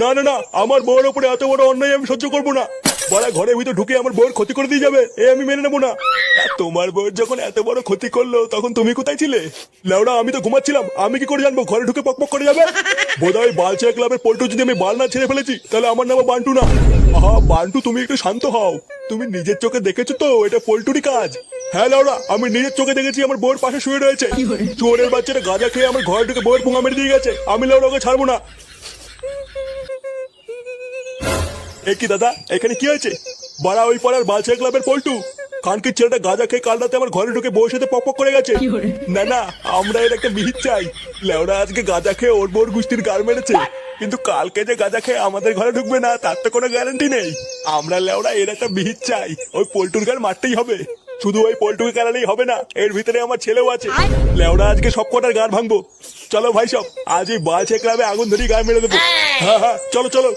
না না না, আমার বউয়ের ওপরে এত বড় অন্যায় আমি সহ্য করবো না। বড়া ঘরের ভিতর ঢুকে আমার বউয়ের ক্ষতি করে দিয়ে যাবে, এ আমি মেনে নেবো না। আর তোমার বউয়ের যখন এত বড় ক্ষতি করলো তখন তুমি কোথায় ছিলে? লেওড়া আমি তো ঘুমাচ্ছিলাম, আমি কি করে জানবো ঘরে ঢুকে পকপক করে যাবে? বোধহয় বালচা ক্লাবের পল্টু যদি আমি বাল না ছেড়ে ফেলেছি তাহলে আমার নাম বান্টু না। আহা বান্টু, তুমি একটু শান্ত হও। তুমি নিজের চোখে দেখেছো তো এটা পল্টুরই কাজ? হ্যাঁ লেওড়া, আমি নিজের চোখে দেখেছি আমার বউয়ের পাশে শুয়ে রয়েছে। চোরের বাচ্চাটা গাঁজা খেয়ে আমার ঘরে ঢুকে বউয়ের পুঙা মেরে দিয়ে গেছে, আমি লেওড়া ওকে ছাড়বো না। এ কি দাদা, এখানে কি হয়েছে? বাড়া ওই পাড়ার বালচা ক্লাবের পল্টু খানকির ছেলেটা গাঁজা খেয়ে কাল রাতে আমার ঘরে ঢুকে বউর সাথে পক করে গেছে। না না, আমরা এর একটা মিহিত চাই। লেওড়া আজকে গাঁজা খেয়ে ওর বউর গুষ্টির গার মেরেছে, কিন্তু কালকে যে গাঁজা খেয়ে আমাদের ঘরে ঢুকবে না তার তো কোনো গ্যারান্টি নেই। আমরা লেওড়া এর একটা মিহিত চাই, ওই পল্টুর গার মারতেই হবে। শুধু ওই পল্টুকে কেনালেই হবে না, এর ভিতরে আমার ছেলেও আছে। লেওড়া আজকে সব কটার গার ভাঙবো। চলো ভাই সব, আজ এই বালচা ক্লাবে আগুন ধরিয়ে গার মেরে দেবো। হ্যাঁ হ্যাঁ, চলো চলো।